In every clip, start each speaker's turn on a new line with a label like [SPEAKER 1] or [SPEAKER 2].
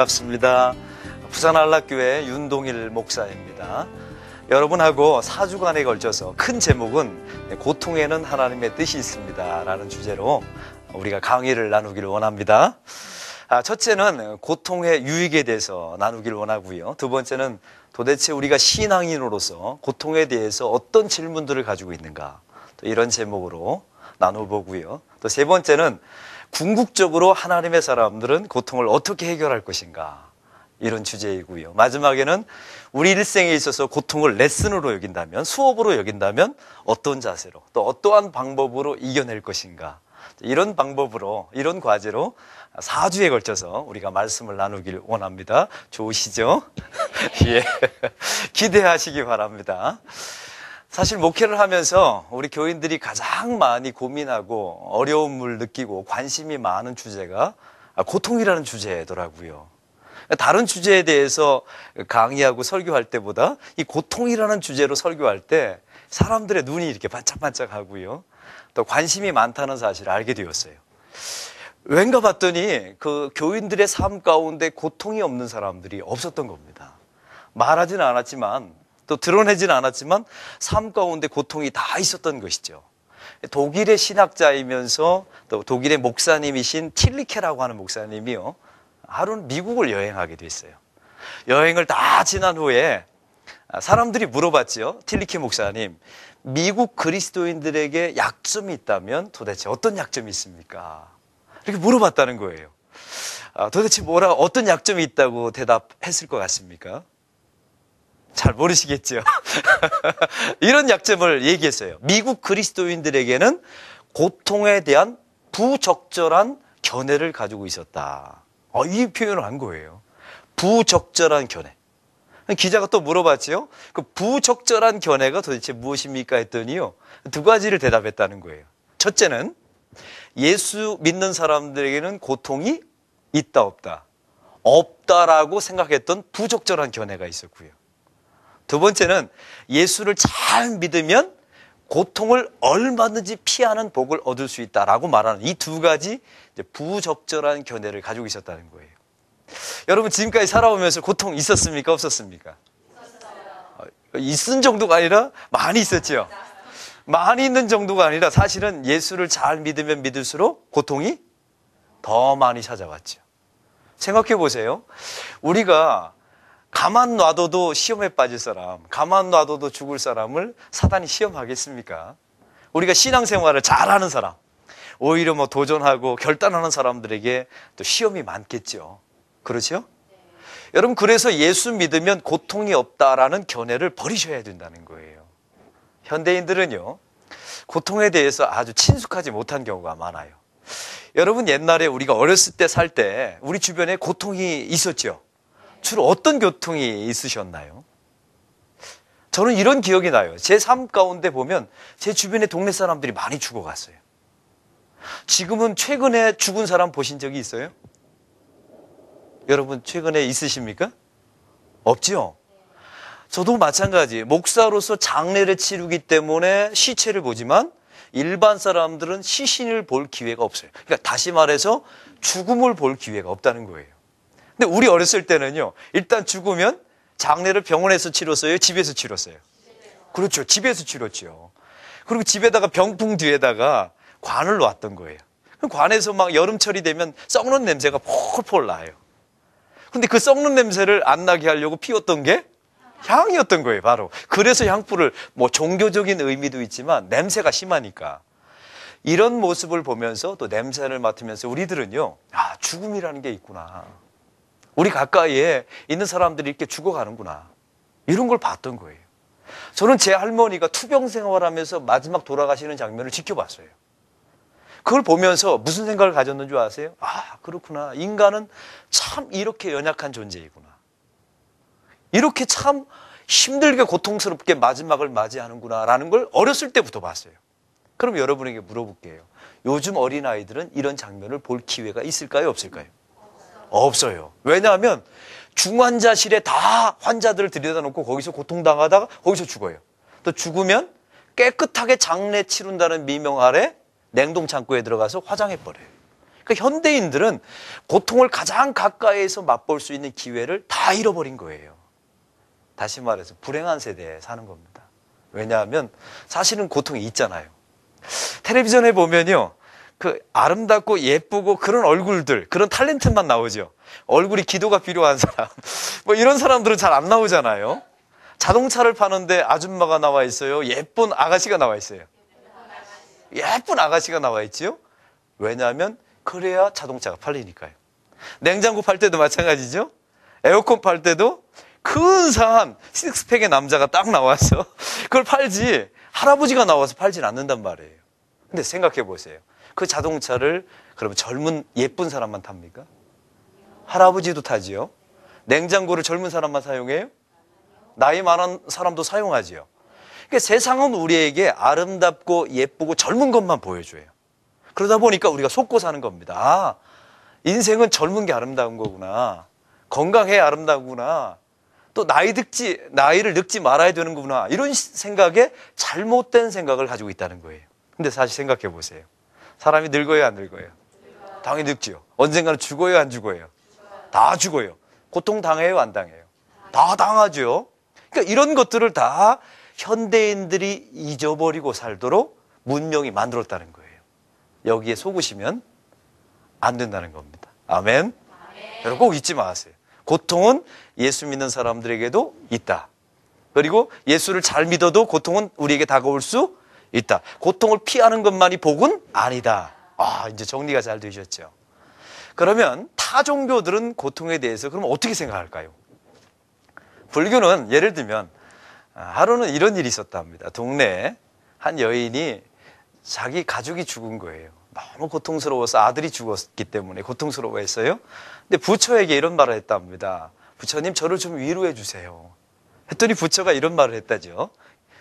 [SPEAKER 1] 반갑습니다. 부산안락교회 윤동일 목사입니다. 여러분하고 4주간에 걸쳐서 큰 제목은 고통에는 하나님의 뜻이 있습니다 라는 주제로 우리가 강의를 나누기를 원합니다. 첫째는 고통의 유익에 대해서 나누기를 원하고요. 두 번째는 도대체 우리가 신앙인으로서 고통에 대해서 어떤 질문들을 가지고 있는가, 또 이런 제목으로 나눠보고요. 또 세 번째는 궁극적으로 하나님의 사람들은 고통을 어떻게 해결할 것인가, 이런 주제이고요. 마지막에는 우리 일생에 있어서 고통을 레슨으로 여긴다면, 수업으로 여긴다면 어떤 자세로, 또 어떠한 방법으로 이겨낼 것인가, 이런 방법으로, 이런 과제로 4주에 걸쳐서 우리가 말씀을 나누길 원합니다. 좋으시죠? 예, 기대하시기 바랍니다. 사실 목회를 하면서 우리 교인들이 가장 많이 고민하고 어려움을 느끼고 관심이 많은 주제가 고통이라는 주제더라고요. 다른 주제에 대해서 강의하고 설교할 때보다 이 고통이라는 주제로 설교할 때 사람들의 눈이 이렇게 반짝반짝하고요. 또 관심이 많다는 사실을 알게 되었어요. 왠가 봤더니 그 교인들의 삶 가운데 고통이 없는 사람들이 없었던 겁니다. 말하지는 않았지만, 또 드러내지는 않았지만 삶 가운데 고통이 다 있었던 것이죠. 독일의 신학자이면서 또 독일의 목사님이신 틸리케라고 하는 목사님이요, 하루는 미국을 여행하게 됐어요. 여행을 다 지난 후에 사람들이 물어봤죠. 틸리케 목사님, 미국 그리스도인들에게 약점이 있다면 도대체 어떤 약점이 있습니까? 이렇게 물어봤다는 거예요. 도대체 어떤 약점이 있다고 대답했을 것 같습니까? 잘 모르시겠죠? 이런 약점을 얘기했어요. 미국 그리스도인들에게는 고통에 대한 부적절한 견해를 가지고 있었다. 이 표현을 한 거예요. 부적절한 견해. 기자가 또 물어봤죠. 그 부적절한 견해가 도대체 무엇입니까 했더니요, 두 가지를 대답했다는 거예요. 첫째는 예수 믿는 사람들에게는 고통이 있다 없다, 없다라고 생각했던 부적절한 견해가 있었고요. 두 번째는 예수를 잘 믿으면 고통을 얼마든지 피하는 복을 얻을 수 있다라고 말하는 이 두 가지 부적절한 견해를 가지고 있었다는 거예요. 여러분, 지금까지 살아오면서 고통 있었습니까? 없었습니까? 있은 정도가 아니라 많이 있었죠. 많이 있는 정도가 아니라 사실은 예수를 잘 믿으면 믿을수록 고통이 더 많이 찾아왔죠. 생각해 보세요. 우리가 가만 놔둬도 시험에 빠질 사람, 가만 놔둬도 죽을 사람을 사단이 시험하겠습니까? 우리가 신앙생활을 잘하는 사람, 오히려 도전하고 결단하는 사람들에게 또 시험이 많겠죠. 그렇죠? 여러분, 그래서 예수 믿으면 고통이 없다라는 견해를 버리셔야 된다는 거예요. 현대인들은요, 고통에 대해서 아주 친숙하지 못한 경우가 많아요. 여러분, 옛날에 우리가 어렸을 때 살 때 우리 주변에 고통이 있었죠. 주로 어떤 고통이 있으셨나요? 저는 이런 기억이 나요. 제 삶 가운데 보면 제 주변에 동네 사람들이 많이 죽어갔어요. 지금은 최근에 죽은 사람 보신 적이 있어요? 여러분, 최근에 있으십니까? 없지요? 저도 마찬가지. 목사로서 장례를 치르기 때문에 시체를 보지만 일반 사람들은 시신을 볼 기회가 없어요. 그러니까 다시 말해서 죽음을 볼 기회가 없다는 거예요. 근데 우리 어렸을 때는요, 일단 죽으면 장례를 병원에서 치렀어요? 집에서 치렀어요? 그렇죠. 집에서 치렀죠. 그리고 집에다가 병풍 뒤에다가 관을 놓았던 거예요. 그럼 관에서 막 여름철이 되면 썩는 냄새가 폴폴 나요. 근데 그 썩는 냄새를 안 나게 하려고 피웠던 게 향이었던 거예요, 바로. 그래서 향불을 종교적인 의미도 있지만 냄새가 심하니까. 이런 모습을 보면서 또 냄새를 맡으면서 우리들은요, 죽음이라는 게 있구나. 우리 가까이에 있는 사람들이 이렇게 죽어가는구나. 이런 걸 봤던 거예요. 저는 제 할머니가 투병 생활하면서 마지막 돌아가시는 장면을 지켜봤어요. 그걸 보면서 무슨 생각을 가졌는 줄 아세요? 그렇구나. 인간은 참 이렇게 연약한 존재이구나. 이렇게 참 힘들게 고통스럽게 마지막을 맞이하는구나 라는 걸 어렸을 때부터 봤어요. 그럼 여러분에게 물어볼게요. 요즘 어린아이들은 이런 장면을 볼 기회가 있을까요? 없을까요? 없어요. 왜냐하면 중환자실에 다 환자들을 들여다 놓고 거기서 고통당하다가 거기서 죽어요. 또 죽으면 깨끗하게 장례 치른다는 미명 아래 냉동창고에 들어가서 화장해버려요. 그러니까 그러니까 현대인들은 고통을 가장 가까이에서 맛볼 수 있는 기회를 다 잃어버린 거예요. 다시 말해서 불행한 세대에 사는 겁니다. 왜냐하면 사실은 고통이 있잖아요. 텔레비전에 보면요, 그 아름답고 예쁘고 그런 얼굴들, 그런 탤런트만 나오죠. 얼굴이 기도가 필요한 사람, 뭐 이런 사람들은 잘 안 나오잖아요. 자동차를 파는데 아줌마가 나와 있어요. 예쁜 아가씨가 나와 있어요. 예쁜 아가씨가 나와 있지요. 왜냐하면 그래야 자동차가 팔리니까요. 냉장고 팔 때도 마찬가지죠. 에어컨 팔 때도 근사한 식스팩의 남자가 딱 나와서 그걸 팔지, 할아버지가 나와서 팔진 않는단 말이에요. 근데 생각해 보세요. 그 자동차를 그러면 젊은 예쁜 사람만 탑니까? 할아버지도 타지요. 냉장고를 젊은 사람만 사용해요? 나이 많은 사람도 사용하지요. 그러니까 세상은 우리에게 아름답고 예쁘고 젊은 것만 보여줘요. 그러다 보니까 우리가 속고 사는 겁니다. 아, 인생은 젊은 게 아름다운 거구나. 건강해야 아름다구나. 또 나이를 늙지 말아야 되는 거구나. 이런 생각에 잘못된 생각을 가지고 있다는 거예요. 근데 사실 생각해 보세요. 사람이 늙어요, 안 늙어요? 당연히 늙지요. 언젠가는 죽어요, 안 죽어요? 다 죽어요. 고통 당해요, 안 당해요? 다 당하죠. 그러니까 이런 것들을 다 현대인들이 잊어버리고 살도록 문명이 만들었다는 거예요. 여기에 속으시면 안 된다는 겁니다. 아멘. 여러분 꼭 잊지 마세요. 고통은 예수 믿는 사람들에게도 있다. 그리고 예수를 잘 믿어도 고통은 우리에게 다가올 수 있다. 고통을 피하는 것만이 복은 아니다. 아, 이제 정리가 잘 되셨죠. 그러면 타 종교들은 고통에 대해서 그럼 어떻게 생각할까요? 불교는 예를 들면 하루는 이런 일이 있었답니다. 동네에 한 여인이 자기 가족이 죽은 거예요. 너무 고통스러워서 아들이 죽었기 때문에 고통스러워했어요. 근데 부처에게 이런 말을 했답니다. 부처님, 저를 좀 위로해 주세요. 했더니 부처가 이런 말을 했다죠.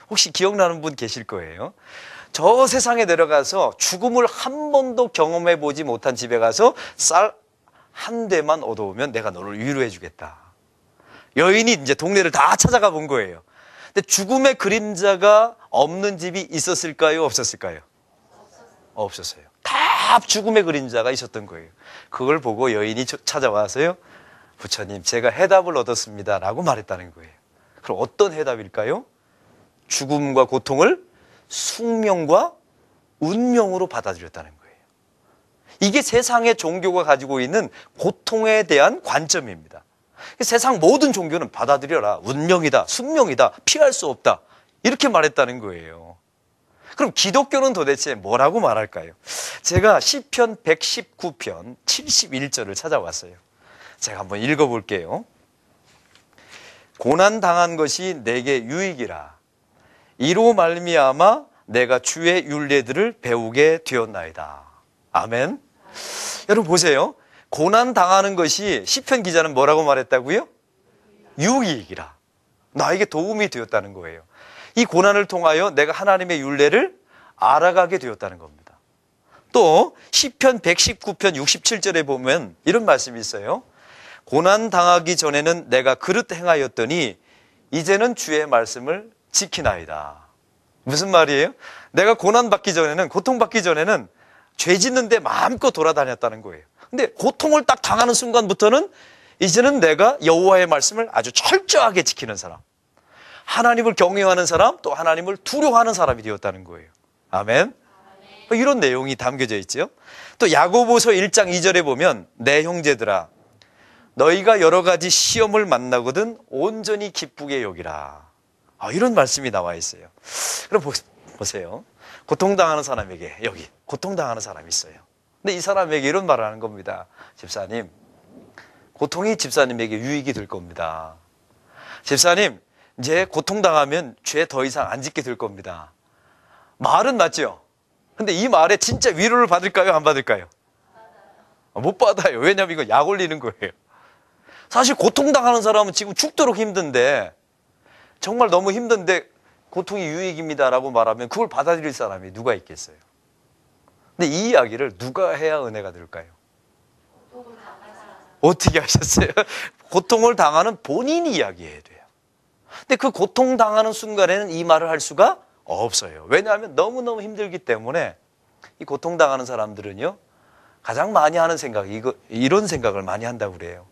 [SPEAKER 1] 혹시 기억나는 분 계실 거예요. 저 세상에 내려가서 죽음을 한 번도 경험해 보지 못한 집에 가서 쌀 한 대만 얻어오면 내가 너를 위로해 주겠다. 여인이 이제 동네를 다 찾아가 본 거예요. 근데 죽음의 그림자가 없는 집이 있었을까요? 없었을까요? 없었어요. 다 죽음의 그림자가 있었던 거예요. 그걸 보고 여인이 찾아와서요, 부처님, 제가 해답을 얻었습니다 라고 말했다는 거예요. 그럼 어떤 해답일까요? 죽음과 고통을 숙명과 운명으로 받아들였다는 거예요. 이게 세상의 종교가 가지고 있는 고통에 대한 관점입니다. 세상 모든 종교는 받아들여라, 운명이다, 숙명이다, 피할 수 없다, 이렇게 말했다는 거예요. 그럼 기독교는 도대체 뭐라고 말할까요? 제가 시편 119편 71절을 찾아왔어요. 제가 한번 읽어볼게요. 고난당한 것이 내게 유익이라. 이로 말미암아 내가 주의 율례들을 배우게 되었나이다. 아멘. 여러분 보세요. 고난당하는 것이 시편 기자는 뭐라고 말했다고요? 유익이라. 나에게 도움이 되었다는 거예요. 이 고난을 통하여 내가 하나님의 율례를 알아가게 되었다는 겁니다. 또 시편 119편 67절에 보면 이런 말씀이 있어요. 고난 당하기 전에는 내가 그릇 행하였더니 이제는 주의 말씀을 지키나이다. 무슨 말이에요? 내가 고난받기 전에는, 고통받기 전에는 죄 짓는데 마음껏 돌아다녔다는 거예요. 근데 고통을 딱 당하는 순간부터는 이제는 내가 여호와의 말씀을 아주 철저하게 지키는 사람, 하나님을 경외하는 사람, 또 하나님을 두려워하는 사람이 되었다는 거예요. 아멘. 이런 내용이 담겨져 있죠. 또 야고보서 1장 2절에 보면 내 형제들아 너희가 여러 가지 시험을 만나거든 온전히 기쁘게 여기라. 이런 말씀이 나와 있어요. 그럼 보세요. 고통당하는 사람에게, 여기 고통당하는 사람이 있어요. 근데 이 사람에게 이런 말을 하는 겁니다. 집사님, 고통이 집사님에게 유익이 될 겁니다. 집사님, 이제 고통당하면 죄 더 이상 안 짓게 될 겁니다. 말은 맞죠? 근데 이 말에 진짜 위로를 받을까요? 안 받을까요? 못 받아요. 왜냐하면 이거 약 올리는 거예요. 사실 고통당하는 사람은 지금 죽도록 힘든데, 정말 너무 힘든데 고통이 유익입니다라고 말하면 그걸 받아들일 사람이 누가 있겠어요? 근데 이 이야기를 누가 해야 은혜가 될까요? 어떻게 하셨어요? 고통을 당하는 본인이 이야기해야 돼요. 근데 그 고통당하는 순간에는 이 말을 할 수가 없어요. 왜냐하면 너무너무 힘들기 때문에 이 고통당하는 사람들은요, 가장 많이 하는 생각, 이런 생각을 많이 한다고 그래요.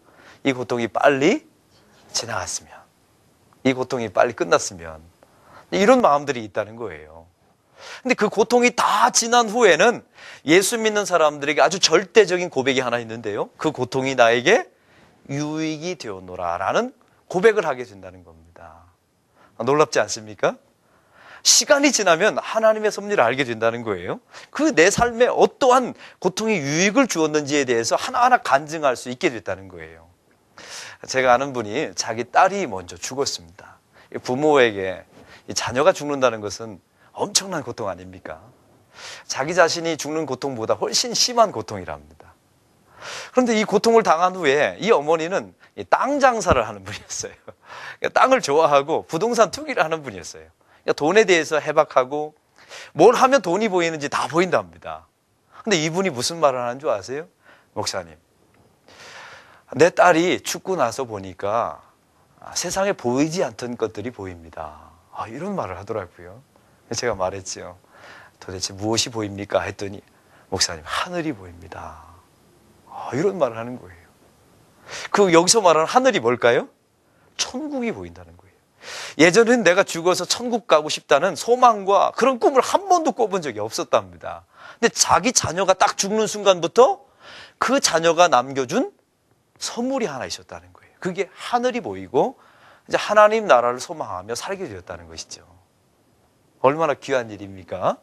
[SPEAKER 1] 이 고통이 빨리 지나갔으면, 이 고통이 빨리 끝났으면, 이런 마음들이 있다는 거예요. 근데 그 고통이 다 지난 후에는 예수 믿는 사람들에게 아주 절대적인 고백이 하나 있는데요. 그 고통이 나에게 유익이 되었노라라는 고백을 하게 된다는 겁니다. 놀랍지 않습니까? 시간이 지나면 하나님의 섭리를 알게 된다는 거예요. 그 내 삶에 어떠한 고통이 유익을 주었는지에 대해서 하나하나 간증할 수 있게 됐다는 거예요. 제가 아는 분이 자기 딸이 먼저 죽었습니다. 부모에게 자녀가 죽는다는 것은 엄청난 고통 아닙니까? 자기 자신이 죽는 고통보다 훨씬 심한 고통이랍니다. 그런데 이 고통을 당한 후에 이 어머니는 땅 장사를 하는 분이었어요. 땅을 좋아하고 부동산 투기를 하는 분이었어요. 돈에 대해서 해박하고 뭘 하면 돈이 보이는지 다 보인답니다. 근데 이분이 무슨 말을 하는 줄 아세요? 목사님, 내 딸이 죽고 나서 보니까 세상에 보이지 않던 것들이 보입니다. 이런 말을 하더라고요. 제가 말했죠. 도대체 무엇이 보입니까? 했더니 목사님, 하늘이 보입니다. 이런 말을 하는 거예요. 그 여기서 말하는 하늘이 뭘까요? 천국이 보인다는 거예요. 예전엔 내가 죽어서 천국 가고 싶다는 소망과 그런 꿈을 한 번도 꿔본 적이 없었답니다. 근데 자기 자녀가 딱 죽는 순간부터 그 자녀가 남겨준 선물이 하나 있었다는 거예요. 그게 하늘이 보이고 이제 하나님 나라를 소망하며 살게 되었다는 것이죠. 얼마나 귀한 일입니까?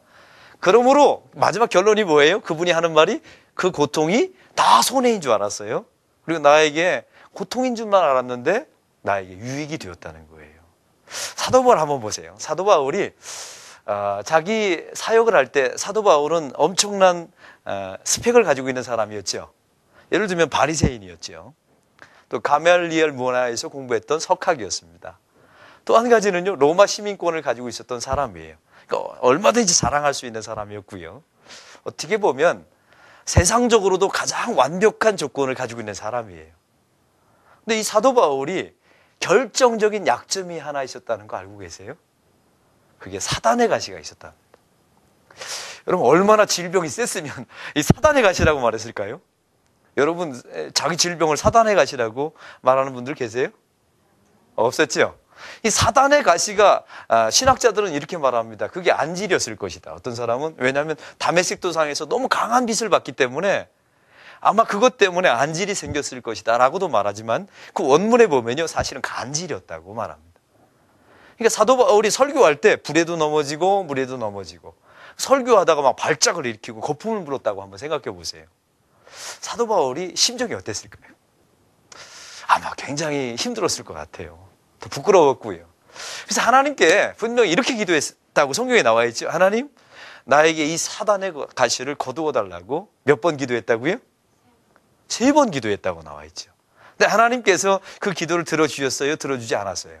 [SPEAKER 1] 그러므로 마지막 결론이 뭐예요? 그분이 하는 말이 그 고통이 다 손해인 줄 알았어요. 그리고 나에게 고통인 줄만 알았는데 나에게 유익이 되었다는 거예요. 사도 바울 한번 보세요. 사도 바울이 자기 사역을 할 때 사도 바울은 엄청난 스펙을 가지고 있는 사람이었죠. 예를 들면 바리새인이었죠. 또 가멜리엘 문화에서 공부했던 석학이었습니다. 또 한 가지는요, 로마 시민권을 가지고 있었던 사람이에요. 그러니까 얼마든지 자랑할 수 있는 사람이었고요. 어떻게 보면 세상적으로도 가장 완벽한 조건을 가지고 있는 사람이에요. 근데 이 사도 바울이 결정적인 약점이 하나 있었다는 거 알고 계세요? 그게 사단의 가시가 있었답니다. 여러분, 얼마나 질병이 셌으면 이 사단의 가시라고 말했을까요? 여러분, 자기 질병을 사단의 가시라고 말하는 분들 계세요? 없었죠? 이 사단의 가시가 신학자들은 이렇게 말합니다. 그게 안질이었을 것이다. 어떤 사람은 왜냐하면 다메섹 도상에서 너무 강한 빛을 받기 때문에 아마 그것 때문에 안질이 생겼을 것이다 라고도 말하지만 그 원문에 보면요, 사실은 간질이었다고 말합니다. 그러니까 사도 바울이 설교할 때 불에도 넘어지고 물에도 넘어지고 설교하다가 막 발작을 일으키고 거품을 불었다고 한번 생각해 보세요. 사도 바울이 심정이 어땠을까요? 아마 굉장히 힘들었을 것 같아요. 더 부끄러웠고요. 그래서 하나님께 분명히 이렇게 기도했다고 성경에 나와 있죠. 하나님, 나에게 이 사단의 가시를 거두어 달라고 몇 번 기도했다고요? 3번 기도했다고 나와 있죠. 근데 하나님께서 그 기도를 들어주셨어요? 들어주지 않았어요?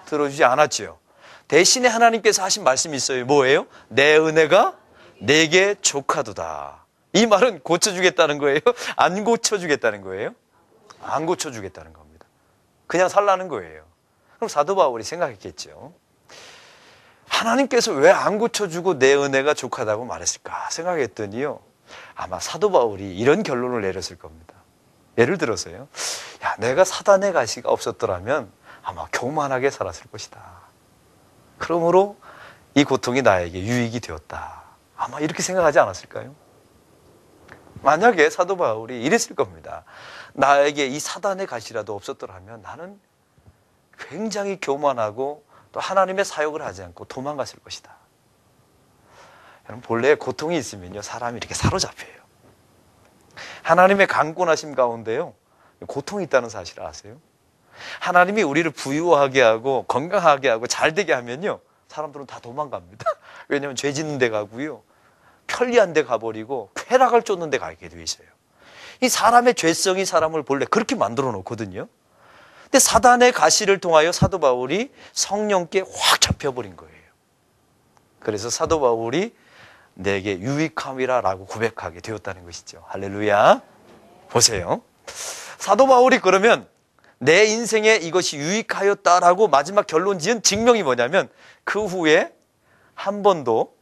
[SPEAKER 1] 들어주지 않았죠. 대신에 하나님께서 하신 말씀이 있어요. 뭐예요? 내 은혜가 내게 족하도다. 이 말은 고쳐주겠다는 거예요? 안 고쳐주겠다는 거예요? 안 고쳐주겠다는 겁니다. 그냥 살라는 거예요. 그럼 사도 바울이 생각했겠죠. 하나님께서 왜 안 고쳐주고 내 은혜가 족하다고 말했을까 생각했더니요, 아마 사도 바울이 이런 결론을 내렸을 겁니다. 예를 들어서요, 야, 내가 사단의 가시가 없었더라면 아마 교만하게 살았을 것이다. 그러므로 이 고통이 나에게 유익이 되었다. 아마 이렇게 생각하지 않았을까요? 만약에 사도 바울이 이랬을 겁니다. 나에게 이 사단의 가시라도 없었더라면 나는 굉장히 교만하고 또 하나님의 사역을 하지 않고 도망갔을 것이다. 여러분, 본래 고통이 있으면요, 사람이 이렇게 사로잡혀요. 하나님의 강권하심 가운데요, 고통이 있다는 사실을 아세요? 하나님이 우리를 부유하게 하고 건강하게 하고 잘 되게 하면요, 사람들은 다 도망갑니다. 왜냐하면 죄 짓는 데 가고요, 편리한 데 가버리고 쾌락을 쫓는 데 가게 돼 있어요. 이 사람의 죄성이 사람을 본래 그렇게 만들어 놓거든요. 근데 사단의 가시를 통하여 사도 바울이 성령께 확 잡혀버린 거예요. 그래서 사도 바울이 내게 유익함이라 라고 고백하게 되었다는 것이죠. 할렐루야. 보세요. 사도 바울이 그러면 내 인생에 이것이 유익하였다라고 마지막 결론 지은 증명이 뭐냐면, 그 후에 한 번도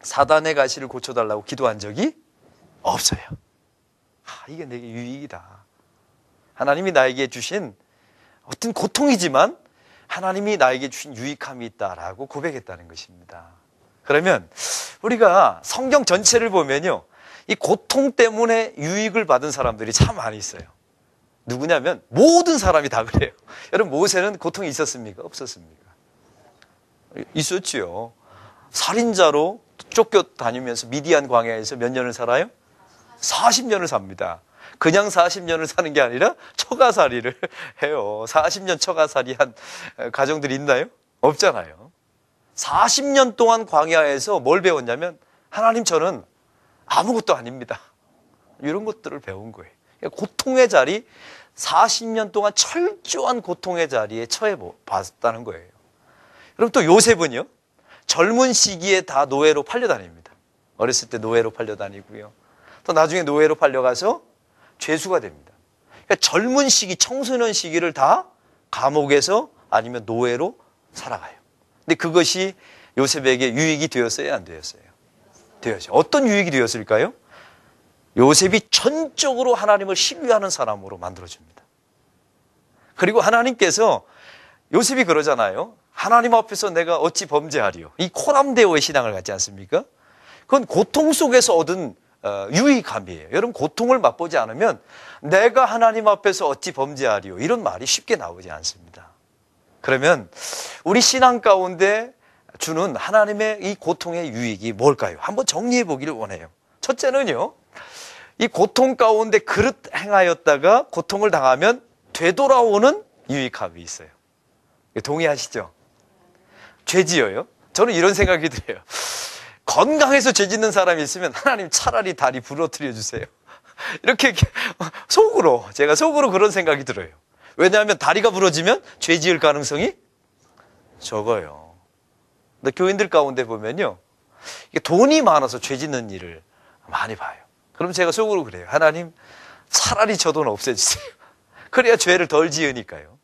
[SPEAKER 1] 사단의 가시를 고쳐달라고 기도한 적이 없어요. 이게 내게 유익이다. 하나님이 나에게 주신 어떤 고통이지만 하나님이 나에게 주신 유익함이 있다라고 고백했다는 것입니다. 그러면 우리가 성경 전체를 보면요, 이 고통 때문에 유익을 받은 사람들이 참 많이 있어요. 누구냐면 모든 사람이 다 그래요. 여러분, 모세는 고통이 있었습니까? 없었습니까? 있었지요. 살인자로 쫓겨다니면서 미디안 광야에서 몇 년을 살아요? 40년을 삽니다. 그냥 40년을 사는 게 아니라 처가살이를 해요. 40년 처가살이 한 가정들이 있나요? 없잖아요. 40년 동안 광야에서 뭘 배웠냐면, 하나님, 저는 아무것도 아닙니다. 이런 것들을 배운 거예요. 고통의 자리, 40년 동안 철저한 고통의 자리에 처해 봤다는 거예요. 여러분, 또 요셉은요, 젊은 시기에 다 노예로 팔려다닙니다. 어렸을 때 노예로 팔려다니고요, 또 나중에 노예로 팔려가서 죄수가 됩니다. 그러니까 젊은 시기, 청소년 시기를 다 감옥에서 아니면 노예로 살아가요. 근데 그것이 요셉에게 유익이 되었어요, 안 되었어요? 되었어요. 어떤 유익이 되었을까요? 요셉이 전적으로 하나님을 신뢰하는 사람으로 만들어줍니다. 그리고 하나님께서, 요셉이 그러잖아요. 하나님 앞에서 내가 어찌 범죄하리요. 이 코람데오의 신앙을 갖지 않습니까? 그건 고통 속에서 얻은 유익함이에요. 여러분, 고통을 맛보지 않으면 내가 하나님 앞에서 어찌 범죄하리요, 이런 말이 쉽게 나오지 않습니다. 그러면 우리 신앙 가운데 주는 하나님의 이 고통의 유익이 뭘까요? 한번 정리해 보기를 원해요. 첫째는요, 이 고통 가운데 그릇 행하였다가 고통을 당하면 되돌아오는 유익함이 있어요. 동의하시죠? 죄 지어요? 저는 이런 생각이 들어요. 건강해서 죄 짓는 사람이 있으면 하나님, 차라리 다리 부러뜨려 주세요. 이렇게 제가 속으로 그런 생각이 들어요. 왜냐하면 다리가 부러지면 죄 지을 가능성이 적어요. 근데 교인들 가운데 보면요, 돈이 많아서 죄 짓는 일을 많이 봐요. 그럼 제가 속으로 그래요. 하나님, 차라리 저 돈 없애주세요. 그래야 죄를 덜 지으니까요.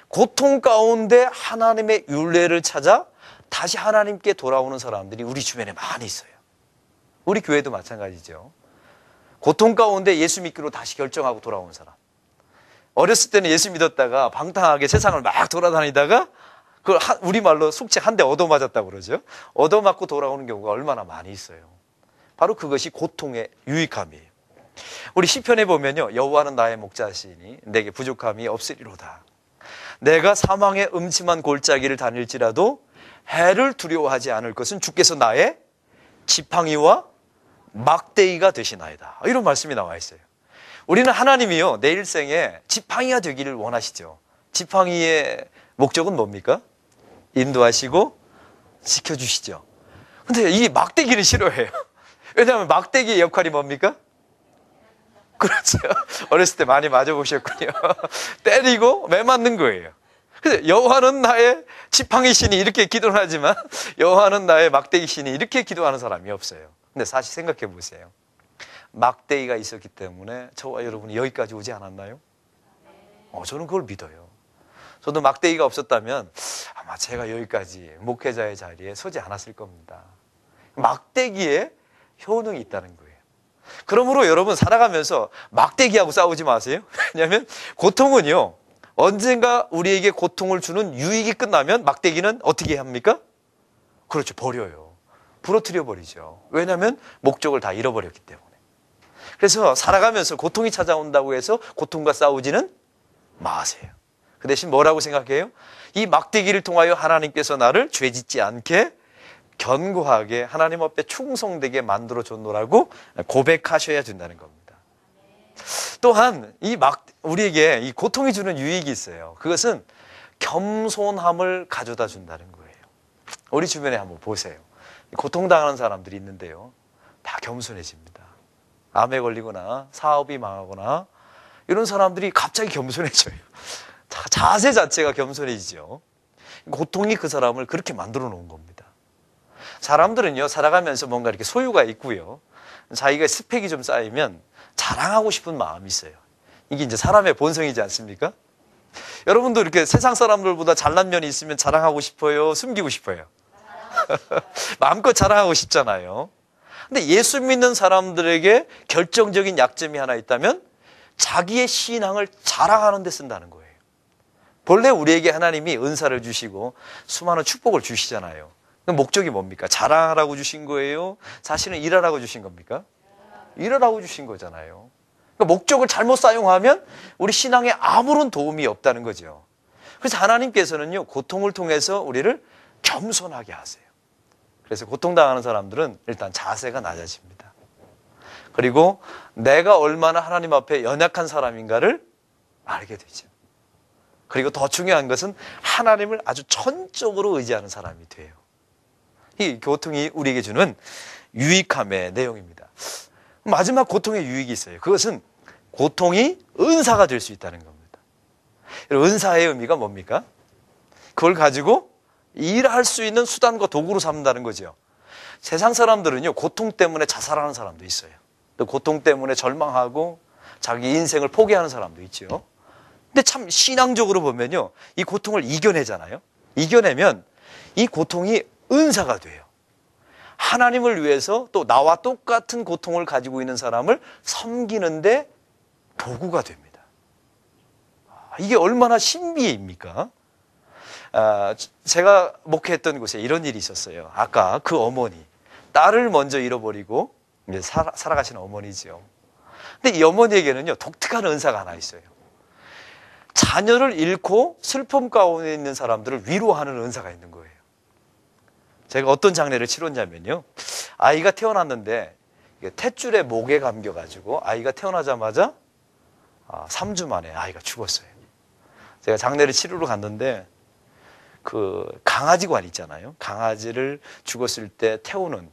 [SPEAKER 1] 고통 가운데 하나님의 율례를 찾아 다시 하나님께 돌아오는 사람들이 우리 주변에 많이 있어요. 우리 교회도 마찬가지죠. 고통 가운데 예수 믿기로 다시 결정하고 돌아온 사람. 어렸을 때는 예수 믿었다가 방탕하게 세상을 막 돌아다니다가 그걸 우리말로 속칭 한 대 얻어맞았다고 그러죠. 얻어맞고 돌아오는 경우가 얼마나 많이 있어요. 바로 그것이 고통의 유익함이에요. 우리 시편에 보면요, 여호와는 나의 목자시니 내게 부족함이 없으리로다. 내가 사망의 음침한 골짜기를 다닐지라도 해를 두려워하지 않을 것은 주께서 나의 지팡이와 막대기가 되시나이다. 이런 말씀이 나와 있어요. 우리는 하나님이요, 내 일생에 지팡이가 되기를 원하시죠. 지팡이의 목적은 뭡니까? 인도하시고 지켜주시죠. 근데 이 막대기를 싫어해요. 왜냐하면 막대기의 역할이 뭡니까? 그렇죠. 어렸을 때 많이 맞아보셨군요. 때리고 매맞는 거예요. 그래서 여호와는 나의 지팡이시니 이렇게 기도를 하지만 여호와는 나의 막대기시니 이렇게 기도하는 사람이 없어요. 근데 사실 생각해 보세요. 막대기가 있었기 때문에 저와 여러분이 여기까지 오지 않았나요? 저는 그걸 믿어요. 저도 막대기가 없었다면 아마 제가 여기까지 목회자의 자리에 서지 않았을 겁니다. 막대기에 효능이 있다는 거예요. 그러므로 여러분, 살아가면서 막대기하고 싸우지 마세요. 왜냐하면 고통은요, 언젠가 우리에게 고통을 주는 유익이 끝나면 막대기는 어떻게 합니까? 그렇죠, 버려요. 부러뜨려 버리죠. 왜냐하면 목적을 다 잃어버렸기 때문에. 그래서 살아가면서 고통이 찾아온다고 해서 고통과 싸우지는 마세요. 그 대신 뭐라고 생각해요? 이 막대기를 통하여 하나님께서 나를 죄짓지 않게 견고하게 하나님 앞에 충성되게 만들어줬노라고 고백하셔야 된다는 겁니다. 또한 우리에게 이 고통이 주는 유익이 있어요. 그것은 겸손함을 가져다 준다는 거예요. 우리 주변에 한번 보세요. 고통당하는 사람들이 있는데요, 다 겸손해집니다. 암에 걸리거나 사업이 망하거나 이런 사람들이 갑자기 겸손해져요. 자세 자체가 겸손해지죠. 고통이 그 사람을 그렇게 만들어 놓은 겁니다. 사람들은요, 살아가면서 뭔가 이렇게 소유가 있고요, 자기가 스펙이 좀 쌓이면 자랑하고 싶은 마음이 있어요. 이게 이제 사람의 본성이지 않습니까? 여러분도 이렇게 세상 사람들보다 잘난 면이 있으면 자랑하고 싶어요? 숨기고 싶어요? 마음껏 자랑하고 싶잖아요. 근데 예수 믿는 사람들에게 결정적인 약점이 하나 있다면 자기의 신앙을 자랑하는 데 쓴다는 거예요. 본래 우리에게 하나님이 은사를 주시고 수많은 축복을 주시잖아요. 목적이 뭡니까? 자랑하라고 주신 거예요? 사실은 일하라고 주신 겁니까? 일하라고 주신 거잖아요. 그러니까 목적을 잘못 사용하면 우리 신앙에 아무런 도움이 없다는 거죠. 그래서 하나님께서는요, 고통을 통해서 우리를 겸손하게 하세요. 그래서 고통당하는 사람들은 일단 자세가 낮아집니다. 그리고 내가 얼마나 하나님 앞에 연약한 사람인가를 알게 되죠. 그리고 더 중요한 것은 하나님을 아주 전적으로 의지하는 사람이 돼요. 이 고통이 우리에게 주는 유익함의 내용입니다. 마지막 고통의 유익이 있어요. 그것은 고통이 은사가 될 수 있다는 겁니다. 은사의 의미가 뭡니까? 그걸 가지고 일할 수 있는 수단과 도구로 삼는다는 거죠. 세상 사람들은요, 고통 때문에 자살하는 사람도 있어요. 또 고통 때문에 절망하고 자기 인생을 포기하는 사람도 있죠. 근데 참 신앙적으로 보면요, 이 고통을 이겨내잖아요. 이겨내면 이 고통이 은사가 돼요. 하나님을 위해서 또 나와 똑같은 고통을 가지고 있는 사람을 섬기는데 도구가 됩니다. 이게 얼마나 신비입니까? 제가 목회했던 곳에 이런 일이 있었어요. 아까 그 어머니, 딸을 먼저 잃어버리고 이제 살아가신 어머니죠. 근데 이 어머니에게는요, 독특한 은사가 하나 있어요. 자녀를 잃고 슬픔 가운데 있는 사람들을 위로하는 은사가 있는 거예요. 제가 어떤 장례를 치렀냐면요, 아이가 태어났는데 탯줄에 목에 감겨가지고 아이가 태어나자마자 3주 만에 아이가 죽었어요. 제가 장례를 치르러 갔는데 그 강아지관 있잖아요. 강아지를 죽었을 때 태우는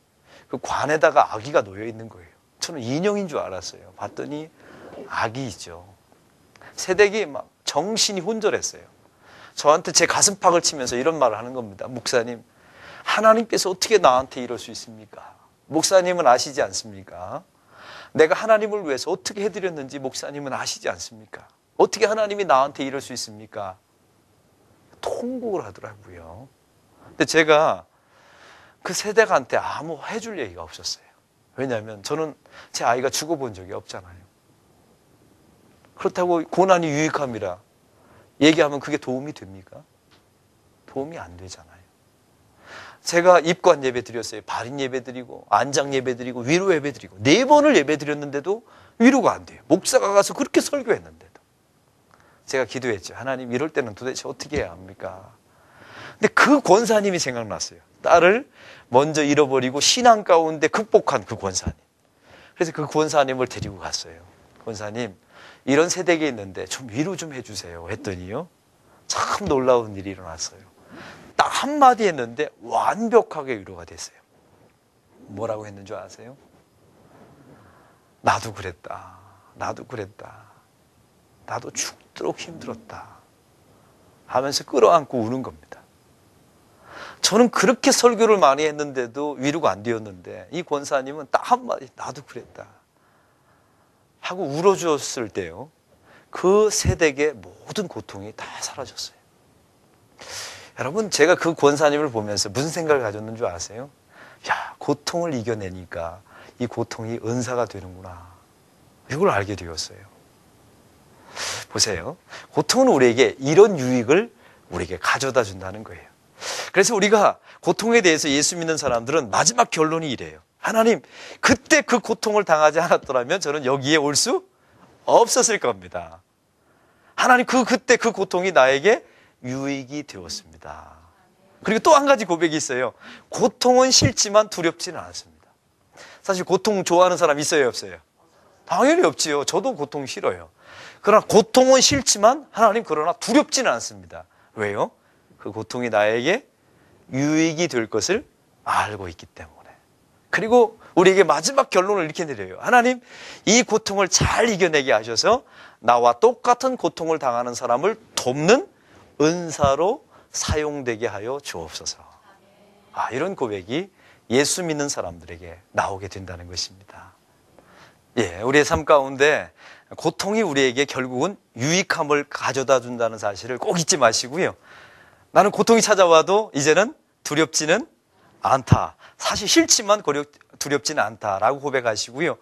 [SPEAKER 1] 그 관에다가 아기가 놓여 있는 거예요. 저는 인형인 줄 알았어요. 봤더니 아기이죠. 새댁이 막 정신이 혼절했어요. 저한테 제 가슴팍을 치면서 이런 말을 하는 겁니다. 목사님, 하나님께서 어떻게 나한테 이럴 수 있습니까? 목사님은 아시지 않습니까? 내가 하나님을 위해서 어떻게 해드렸는지 목사님은 아시지 않습니까? 어떻게 하나님이 나한테 이럴 수 있습니까? 통곡을 하더라고요. 근데 제가 그 세대한테 아무 해줄 얘기가 없었어요. 왜냐하면 저는 제 아이가 죽어본 적이 없잖아요. 그렇다고 고난이 유익함이라 얘기하면 그게 도움이 됩니까? 도움이 안 되잖아요. 제가 입관 예배 드렸어요. 발인 예배 드리고 안장 예배 드리고 위로 예배 드리고 4번을 예배 드렸는데도 위로가 안 돼요. 목사가 가서 그렇게 설교했는데도. 제가 기도했죠. 하나님, 이럴 때는 도대체 어떻게 해야 합니까? 근데 그 권사님이 생각났어요. 딸을 먼저 잃어버리고 신앙 가운데 극복한 그 권사님. 그래서 그 권사님을 데리고 갔어요. 권사님, 이런 세대에 있는데 좀 위로 좀 해주세요 했더니요, 참 놀라운 일이 일어났어요. 딱 한마디 했는데 완벽하게 위로가 됐어요. 뭐라고 했는 줄 아세요? 나도 그랬다. 나도 그랬다. 나도 죽도록 힘들었다 하면서 끌어안고 우는 겁니다. 저는 그렇게 설교를 많이 했는데도 위로가 안 되었는데 이 권사님은 딱 한마디 나도 그랬다 하고 울어주었을 때요, 그 세대의 모든 고통이 다 사라졌어요. 여러분, 제가 그 권사님을 보면서 무슨 생각을 가졌는 줄 아세요? 야, 고통을 이겨내니까 이 고통이 은사가 되는구나, 이걸 알게 되었어요. 보세요. 고통은 우리에게 이런 유익을 우리에게 가져다 준다는 거예요. 그래서 우리가 고통에 대해서 예수 믿는 사람들은 마지막 결론이 이래요. 하나님, 그때 그 고통을 당하지 않았더라면 저는 여기에 올 수 없었을 겁니다. 하나님, 그때 그 고통이 나에게 유익이 되었습니다. 그리고 또 한 가지 고백이 있어요. 고통은 싫지만 두렵지는 않습니다. 사실 고통 좋아하는 사람 있어요, 없어요? 당연히 없지요. 저도 고통 싫어요. 그러나 고통은 싫지만 하나님, 그러나 두렵지는 않습니다. 왜요? 그 고통이 나에게 유익이 될 것을 알고 있기 때문에. 그리고 우리에게 마지막 결론을 이렇게 내려요. 하나님, 이 고통을 잘 이겨내게 하셔서 나와 똑같은 고통을 당하는 사람을 돕는 은사로 사용되게 하여 주옵소서. 이런 고백이 예수 믿는 사람들에게 나오게 된다는 것입니다. 우리의 삶 가운데 고통이 우리에게 결국은 유익함을 가져다 준다는 사실을 꼭 잊지 마시고요. 나는 고통이 찾아와도 이제는 두렵지는 않다. 사실 싫지만 두렵지는 않다라고 고백하시고요.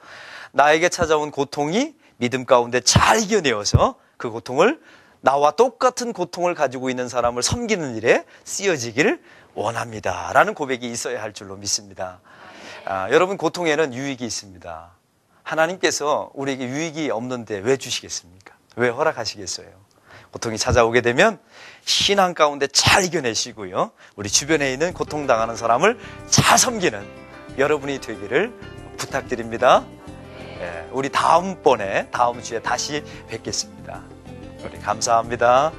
[SPEAKER 1] 나에게 찾아온 고통이 믿음 가운데 잘 이겨내어서 그 고통을, 나와 똑같은 고통을 가지고 있는 사람을 섬기는 일에 쓰여지기를 원합니다 라는 고백이 있어야 할 줄로 믿습니다. 여러분, 고통에는 유익이 있습니다. 하나님께서 우리에게 유익이 없는데 왜 주시겠습니까? 왜 허락하시겠어요? 고통이 찾아오게 되면 신앙 가운데 잘 이겨내시고요, 우리 주변에 있는 고통당하는 사람을 잘 섬기는 여러분이 되기를 부탁드립니다. 우리 다음 주에 다시 뵙겠습니다. 우리 감사합니다.